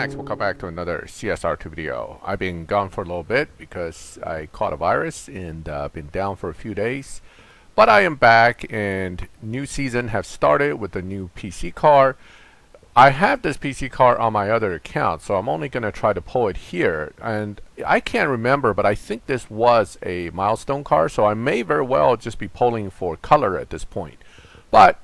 Max. Welcome back to another CSR2 video. I've been gone for a little bit because I caught a virus and been down for a few days. But I am back and new season have started with the new PC car. I have this PC car on my other account, so I'm only going to try to pull it here. And I can't remember, but I think this was a milestone car, so I may very well just be pulling for color at this point. But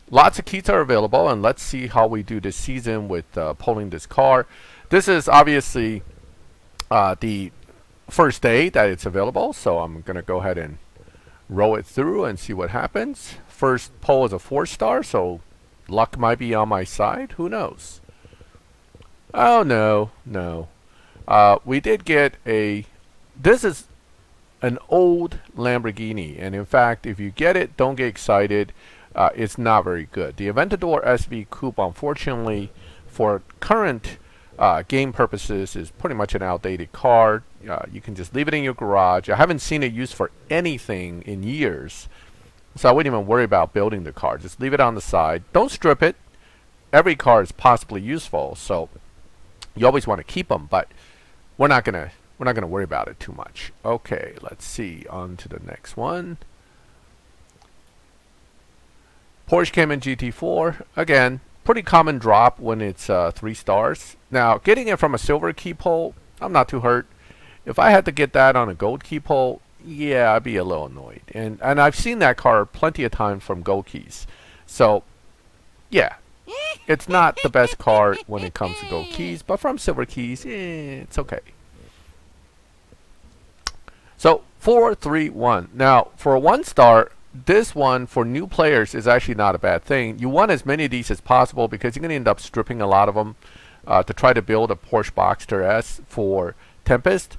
lots of keys are available, and let's see how we do this season with pulling this car. This is obviously the first day that it's available, so I'm going to go ahead and roll it through and see what happens. First pull is a 4-star, so luck might be on my side. Who knows? Oh, no. We did get a... This is an old Lamborghini, and in fact, if you get it, don't get excited. It's not very good. The Aventador SV Coupe, unfortunately, for current game purposes, is pretty much an outdated car. You can just leave it in your garage. I haven't seen it used for anything in years, so I wouldn't even worry about building the car. Just leave it on the side. Don't strip it. Every car is possibly useful, so you always want to keep them, but we're not gonna worry about it too much. Okay, let's see. On to the next one. Porsche Cayman GT4, again, pretty common drop when it's 3 stars. Now, getting it from a silver key pull, I'm not too hurt. If I had to get that on a gold key pull, yeah, I'd be a little annoyed. And I've seen that car plenty of times from gold keys. So, yeah, it's not the best car when it comes to gold keys, but from silver keys, it's okay. So, 431. Now, for a 1-star, this one for new players is actually not a bad thing. You want as many of these as possible because you're going to end up stripping a lot of them to try to build a Porsche Boxster S for Tempest.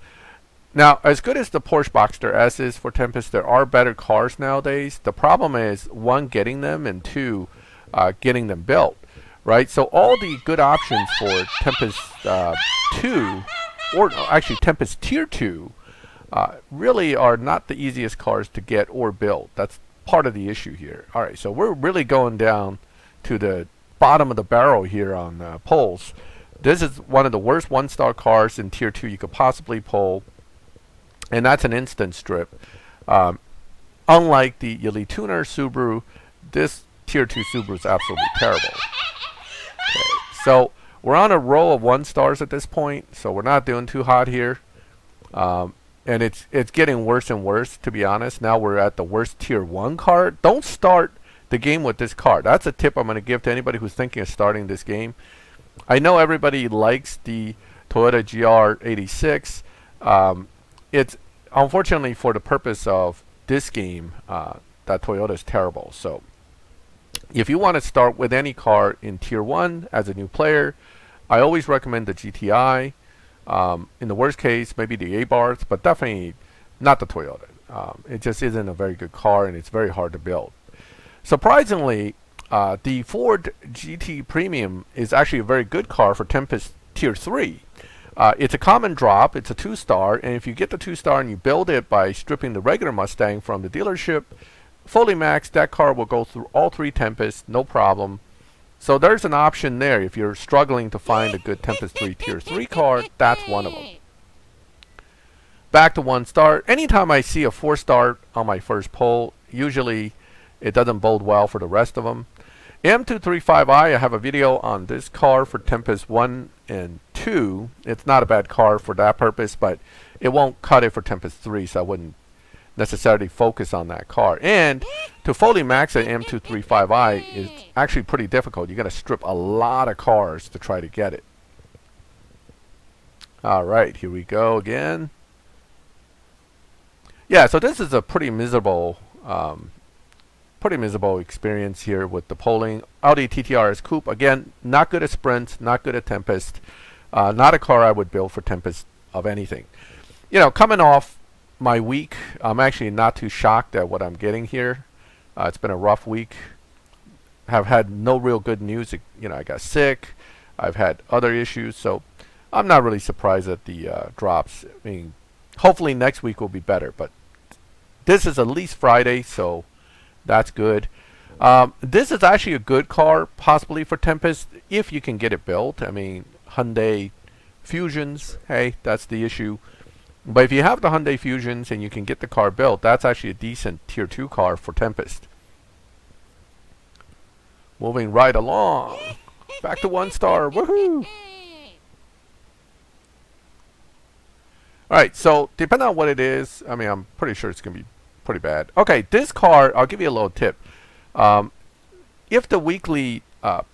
Now, as good as the Porsche Boxster S is for Tempest, there are better cars nowadays. The problem is, 1, getting them, and 2, getting them built, right? So all the good options for Tempest 2, or actually Tempest Tier 2, really are not the easiest cars to get or build. That's part of the issue here. Alright, so we're really going down to the bottom of the barrel here on pulls. This is one of the worst 1-star cars in Tier 2 you could possibly pull, and that's an instant strip. Unlike the Elite Tuner Subaru, this Tier 2 Subaru is absolutely terrible. Okay, so we're on a row of 1-stars at this point, so we're not doing too hot here. And it's getting worse and worse, to be honest. Now we're at the worst Tier 1 car. Don't start the game with this car. That's a tip I'm going to give to anybody who's thinking of starting this game. I know everybody likes the Toyota G86. It's unfortunately for the purpose of this game, that Toyota is terrible. So if you want to start with any car in Tier 1 as a new player, I always recommend the GTI. In the worst case, maybe the A-Bars, but definitely not the Toyota. It just isn't a very good car, and it's very hard to build. Surprisingly, the Ford GT Premium is actually a very good car for Tempest Tier 3. It's a common drop. It's a 2-star, and if you get the 2-star and you build it by stripping the regular Mustang from the dealership, fully maxed, that car will go through all 3 Tempests, no problem. So there's an option there. If you're struggling to find a good Tempest 3 Tier 3 car, that's one of them. Back to 1-star. Anytime I see a 4-star on my first pull, usually it doesn't bode well for the rest of them. M235i, I have a video on this car for Tempest 1 and 2. It's not a bad car for that purpose, but it won't cut it for Tempest 3, so I wouldn't necessarily focus on that car. And to fully max an M235i is actually pretty difficult. You got to strip a lot of cars to try to get it. Alright, here we go again. Yeah, so this is a pretty miserable experience here with the polling. Audi TTRS Coupe, again, not good at sprints, not good at Tempest. Not a car I would build for Tempest of anything. You know, coming off my week, I'm actually not too shocked at what I'm getting here. It's been a rough week. Have had no real good news. You know, I got sick. I've had other issues, so I'm not really surprised at the drops. I mean, hopefully next week will be better, but this is at least Friday, so that's good. This is actually a good car, possibly for Tempest, if you can get it built. I mean, Hyundai Fusions, hey, that's the issue. But if you have the Hyundai Fusions and you can get the car built, that's actually a decent Tier 2 car for Tempest. Moving right along. Back to 1 star. Woohoo! Alright, so depending on what it is, I mean, I'm pretty sure it's going to be pretty bad. Okay, this car, I'll give you a little tip. If the weekly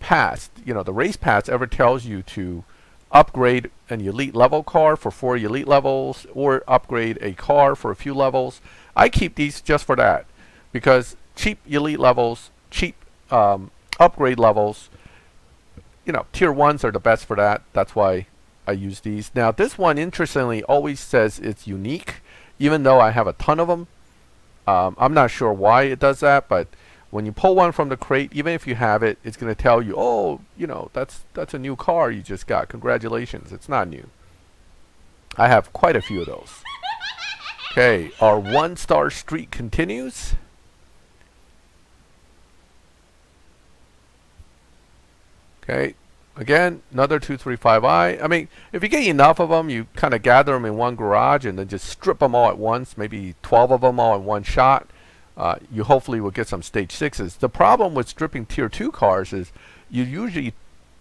pass, the race pass ever tells you to upgrade an elite level car for 4 elite levels or upgrade a car for a few levels, I keep these just for that. Because cheap elite levels, cheap upgrade levels, tier 1s are the best for that. That's why I use these. Now this one, interestingly, always says it's unique, even though I have a ton of them. I'm not sure why it does that, but when you pull one from the crate, even if you have it, it's going to tell you, oh, that's a new car you just got. Congratulations. It's not new. I have quite a few of those. Okay, our 1 star streak continues. Okay, again, another 235i. I mean, if you get enough of them, you kind of gather them in one garage and then just strip them all at once, maybe 12 of them all in one shot. You hopefully will get some stage 6s. The problem with stripping tier 2 cars is you usually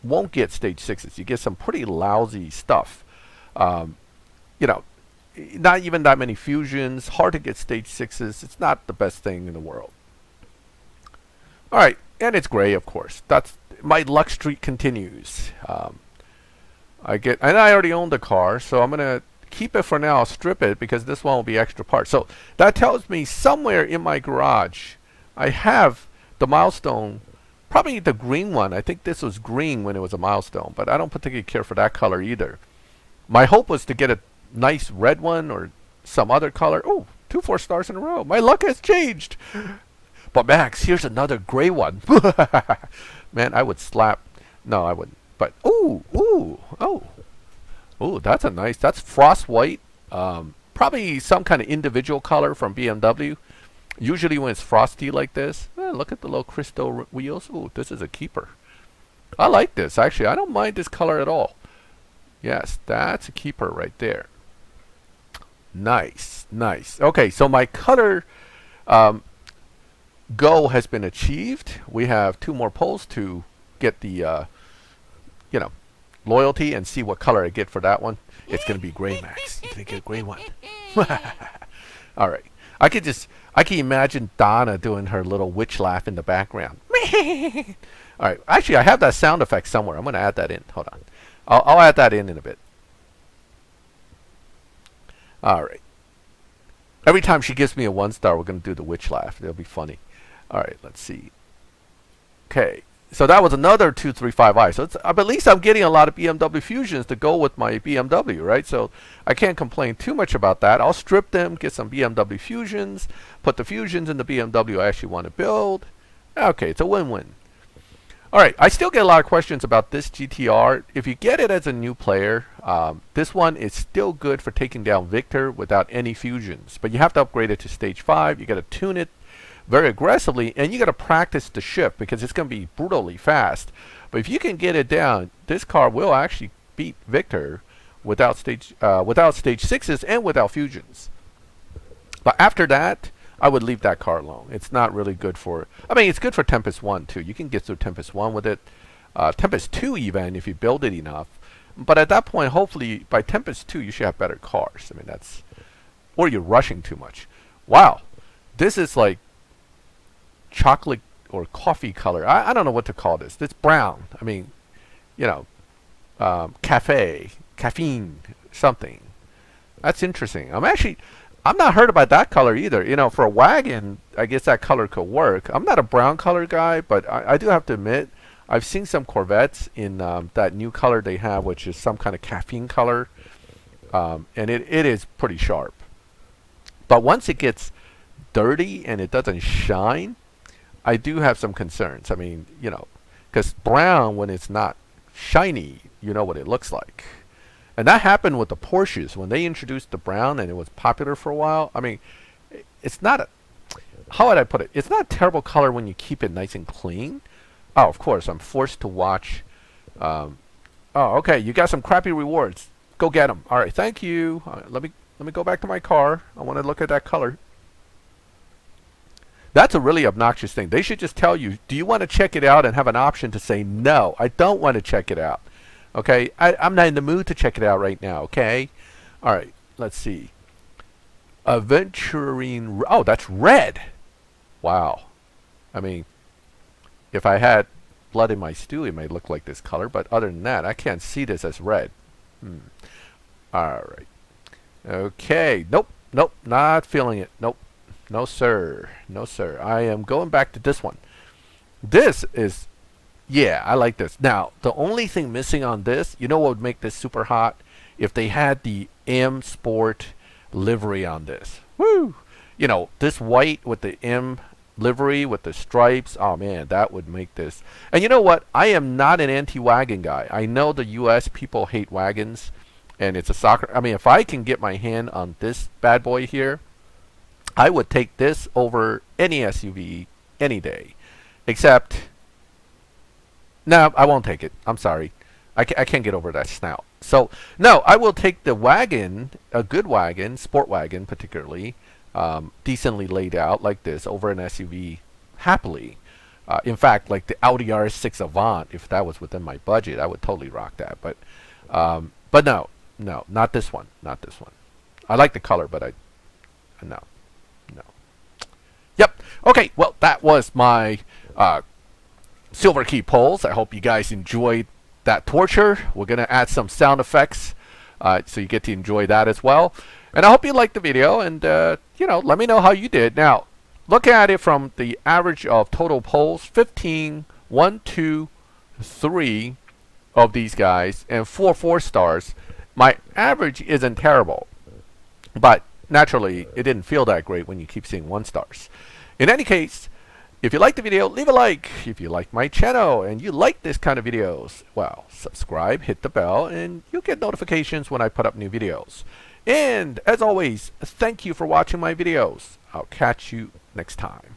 won't get stage 6s. You get some pretty lousy stuff. Not even that many fusions, hard to get stage 6s. It's not the best thing in the world. Alright, and it's gray, of course. That's my luck streak continues. And I already own the car, so I'm gonna keep it for now. I'll strip it because this one will be extra parts. So that tells me somewhere in my garage I have the milestone, probably the green one. I think this was green when it was a milestone, but I don't particularly care for that color either. My hope was to get a nice red one or some other color. Oh, 2 4 stars in a row. My luck has changed. But Max, here's another gray one. Man, I would slap. No, I wouldn't. But that's a nice. That's frost white. Probably some kind of individual color from BMW. Usually when it's frosty like this, look at the little crystal wheels. Ooh, this is a keeper. I like this actually. I don't mind this color at all. Yes, that's a keeper right there. Nice, nice. Okay, so my color goal has been achieved. We have 2 more polls to get the loyalty and see what color I get for that one. It's gonna be gray, Max. You're gonna get a gray one. All right. I can imagine Donna doing her little witch laugh in the background. All right. Actually, I have that sound effect somewhere. I'm gonna add that in. Hold on. I'll add that in a bit. All right. Every time she gives me a 1 star, we're gonna do the witch laugh. It'll be funny. All right. Let's see. Okay. So that was another 235i. So at least I'm getting a lot of BMW Fusions to go with my BMW, right? So I can't complain too much about that. I'll strip them, get some BMW Fusions, put the Fusions in the BMW I actually want to build. Okay, it's a win-win. All right, I still get a lot of questions about this GTR. If you get it as a new player, this one is still good for taking down Victor without any Fusions. But you have to upgrade it to stage 5. You got to tune it very aggressively, and you got to practice the shift because it's going to be brutally fast. But if you can get it down, this car will actually beat Victor without stage 6s and without Fusions. But after that, I would leave that car alone. It's not really good for. I mean, it's good for Tempest 1 too. You can get through Tempest 1 with it. Tempest 2 even if you build it enough. But at that point, hopefully by Tempest 2 you should have better cars. I mean or you're rushing too much. Wow, this is like chocolate or coffee color. I don't know what to call this. It's brown. I mean, caffeine, something. That's interesting. I'm not hurt about that color either. For a wagon, I guess that color could work. I'm not a brown color guy, but I do have to admit, I've seen some Corvettes in that new color they have, which is some kind of caffeine color, and it is pretty sharp. But once it gets dirty and it doesn't shine, I do have some concerns. I mean, because brown, when it's not shiny, you know what it looks like. And that happened with the Porsches. When they introduced the brown and it was popular for a while, I mean, it's not how would I put it? It's not a terrible color when you keep it nice and clean. Oh, of course, I'm forced to watch a Oh, okay. You got some crappy rewards. Go get them. All right. Thank you. Let me go back to my car. I want to look at that color. That's a really obnoxious thing. They should just tell you, do you want to check it out, and have an option to say, no, I don't want to check it out. Okay? I'm not in the mood to check it out right now. Okay? All right. Let's see. Aventurine. Oh, that's red. Wow. I mean, if I had blood in my stew, it may look like this color. But other than that, I can't see this as red. All right. Okay. Nope. Nope. Not feeling it. Nope. No, sir. No, sir. I am going back to this one. This is, yeah, I like this. Now, the only thing missing on this, you know what would make this super hot? If they had the M Sport livery on this. Woo! You know, this white with the M livery with the stripes. Oh, man, that would make this. And you know what? I am not an anti-wagon guy. I know the U.S. people hate wagons, and it's a soccer. I mean, if I can get my hand on this bad boy here, I would take this over any SUV any day. Except, no, I won't take it. I'm sorry. I can't get over that snout. So, no, I will take the wagon, a good wagon, sport wagon particularly, decently laid out like this, over an SUV happily. In fact, like the Audi RS6 Avant, if that was within my budget, I would totally rock that. But no, not this one. Not this one. I like the color, but no. Yep. Okay. Well, that was my silver key polls. I hope you guys enjoyed that torture. We're going to add some sound effects so you get to enjoy that as well. And I hope you liked the video. And, let me know how you did. Now, look at it from the average of total polls. 15, 1, 2, 3 of these guys, and 4 4-stars. My average isn't terrible. But naturally, it didn't feel that great when you keep seeing 1-stars. In any case, if you like the video, leave a like. If you like my channel and you like this kind of videos, well, subscribe, hit the bell, and you'll get notifications when I put up new videos. And as always, thank you for watching my videos. I'll catch you next time.